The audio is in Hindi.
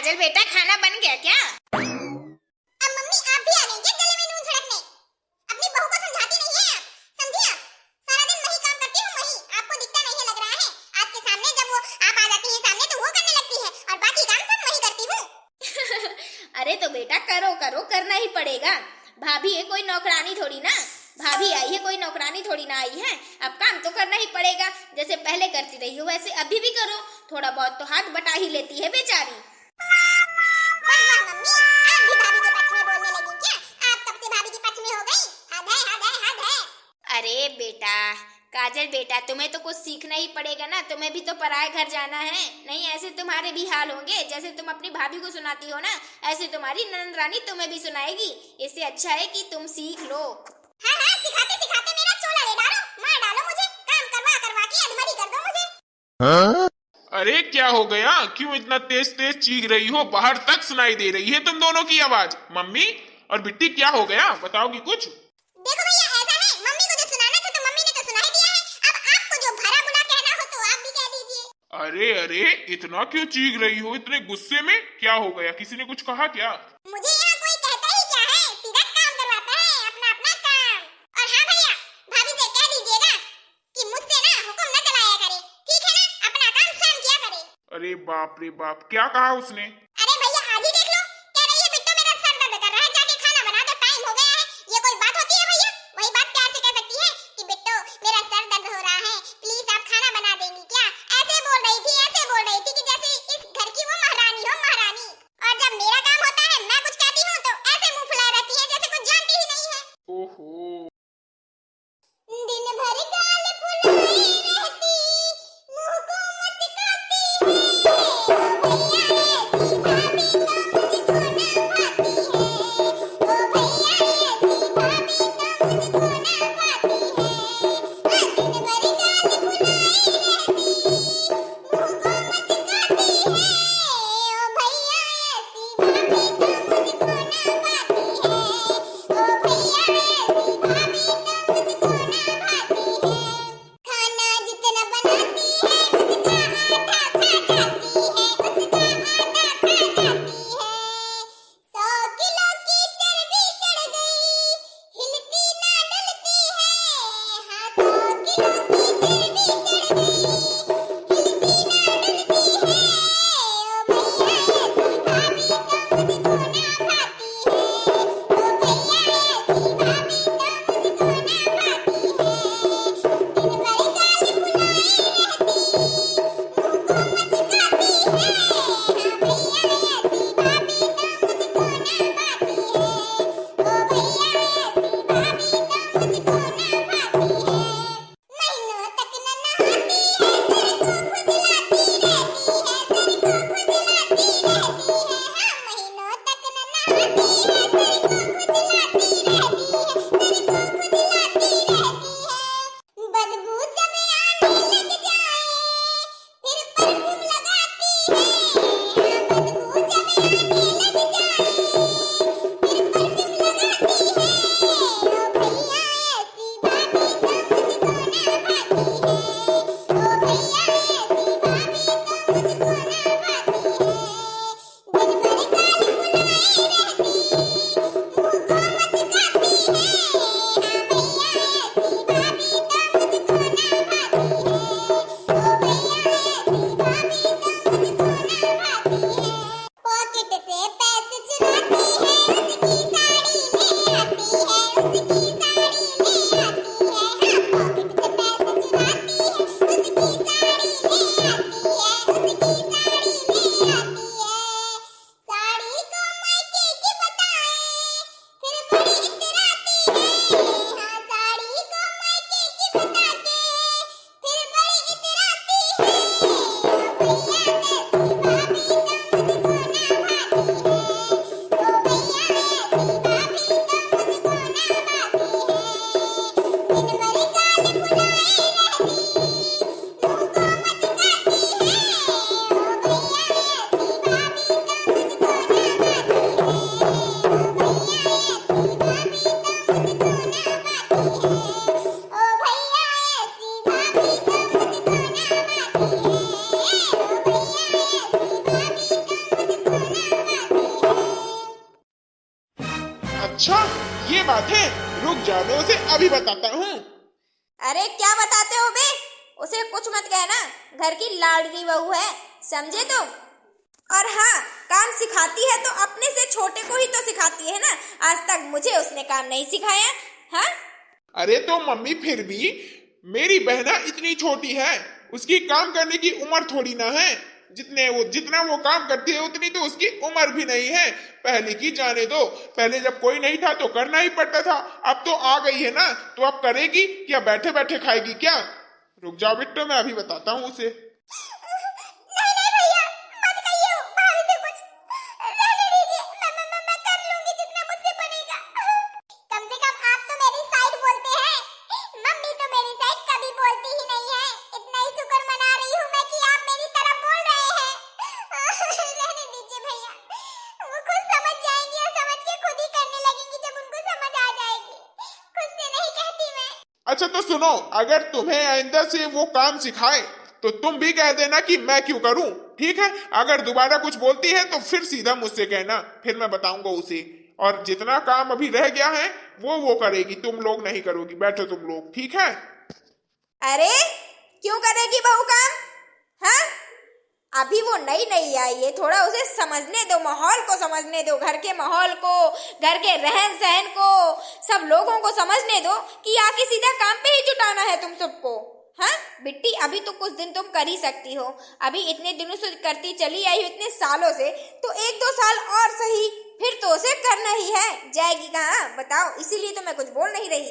काजल बेटा, खाना बन गया क्या? अब मम्मी आप भी आ गई क्या गले में नून छिड़कने? अपनी बहू को समझाती नहीं है आप? समझी आप? सारा दिन वही काम करती हूँ वही, आपको दिखता नहीं है लग रहा है? आपके सामने जब वो आप आ जाती है सामने तो वो करने लगती है और बाकी काम सब वही करती हूँ। अरे तो बेटा करो करो, करना ही पड़ेगा। भाभी है, कोई नौकरानी थोड़ी ना। भाभी आई है, कोई नौकरानी थोड़ी ना आई है। अब काम तो करना ही पड़ेगा। जैसे पहले करती रही हो वैसे अभी भी करो। थोड़ा बहुत तो हाथ बटा ही लेती है बेचारी। वाह वाह मम्मी, आप भी भाभी के पक्ष में बोलने लगी क्या? आप कब से भाभी के पक्ष में हो गई? हद है हद है हद है। अरे बेटा, काजल बेटा, तुम्हें तो कुछ सीखना ही पड़ेगा ना। तुम्हें भी तो पराए घर जाना है। नहीं ऐसे तुम्हारे भी हाल होंगे। जैसे तुम अपनी भाभी को सुनाती हो ना, ऐसे तुम्हारी ननद रानी तुम्हें भी सुनाएगी। इससे अच्छा है कि तुम सीख लो। हाँ हाँ, सिखाते सिखाते मेरा चोला ले डालो, मार डालो मुझे, काम करवा करवा के अधमरी कर दो मुझे। हाँ? अरे क्या हो गया? क्यों इतना तेज तेज चीख रही हो? बाहर तक सुनाई दे रही है तुम दोनों की आवाज। मम्मी और बिट्टी क्या हो गया? बताओगी कुछ? देखो भैया ऐसा है, मम्मी को जो सुनाना था तो मम्मी ने तो सुना ही दिया है। अब आपको जो भरा बुरा कहना हो तो आप भी कह दीजिए। अरे अरे, इतना क्यों चीख रही हो? इतने गुस्से में क्या हो गया? किसी ने कुछ कहा क्या? मुझे यहाँ कोई कहता ही क्या है, सीधा काम करवाता है अपना अपना काम। और हाँ भैया, भाभी से कह दीजिएगा कि मुझसे ना हुक्म न चलाया करे, ठीक है ना? अपना काम स्वयं किया करे। अरे बाप रे बाप, क्या कहा उसने? अरे भैया आज ही देख लो, कह रही है बिट्टू मेरा सर दर्द कर रहा है, जाके खाना बना दो, टाइम हो गया है। ये कोई बात होती है भैया? वही बात प्यार से कह सकती है कि बिट्टू मेरा सर दर्द हो रहा है, प्लीज आप खाना बना देंगी क्या? ऐसे बोल रही थी, ऐसे बोल रही थी कि जैसे इस घर की वो महारानी हो, महारानी। और जब मेरा काम होता है, मैं कुछ कहती हूँ तो ऐसे मुंह फुलाए रहती है जैसे कुछ जानती ही नहीं है। ओहो, दिन भर गाल फुलाए रहती, मुंह को मचकाती है, ओ भैया ऐसी बात है, रुक जाओ, मैं उसे अभी बताता हूँ। अरे क्या बताते हो बे? उसे कुछ मत कहना, घर की लाडली बहू है, समझे तुम? और हाँ, काम सिखाती है तो अपने से छोटे को ही तो सिखाती है ना। आज तक मुझे उसने काम नहीं सिखाया। हाँ, अरे तो मम्मी फिर भी मेरी बहना इतनी छोटी है, उसकी काम करने की उम्र थोड़ी ना है। जितना वो काम करती है उतनी तो उसकी उम्र भी नहीं है। पहले की जाने दो, पहले जब कोई नहीं था तो करना ही पड़ता था, अब तो आ गई है ना, तो अब करेगी या बैठे बैठे खाएगी क्या? रुक जाओ बिट्टो, मैं अभी बताता हूँ उसे। नहीं नहीं भैया, मत कहिए भाभी से कुछ, रहने दीजिए, मैं कर लूंगी जितना मुझसे बनेगा। कम से कम आप तो मेरी साइड बोलते हैं, मम्मी तो मेरी साइड कभी बोलती ही नहीं है। इतना ही शुक्र मना रही हूँ मैं कि आप मेरी तरफ बोल रहे हैं। रहने दीजिए भैया, वो खुद समझ जाएंगी और समझ के खुद ही करने लगेंगी जब उनको समझ आ जाएगी। खुद से नहीं कहती मैं। अच्छा तो सुनो, अगर तुम्हें आइंदा से वो काम सिखाए तो तुम भी कह देना कि मैं क्यों करूं, ठीक है? अगर दोबारा कुछ बोलती है तो फिर सीधा मुझसे कहना, फिर मैं बताऊंगा उसे। और जितना काम अभी रह गया है वो करेगी, तुम लोग नहीं करोगी। बैठो तुम लोग, ठीक है? अरे क्यों करेगी बहू काम? हाँ, अभी वो नई नई आई है, थोड़ा उसे समझने दो, माहौल को समझने दो, घर के माहौल को, घर के रहन सहन को, सब लोगों को समझने दो कि आके सीधा काम पे ही जुटाना है तुम सबको। हाँ बिट्टी, अभी तो कुछ दिन तुम कर ही सकती हो, अभी इतने दिनों से करती चली आई हो, इतने सालों से, तो 1-2 साल और सही, फिर तो उसे करना ही है। जाएगी कहाँ बताओ? इसीलिए तो मैं कुछ बोल नहीं रही।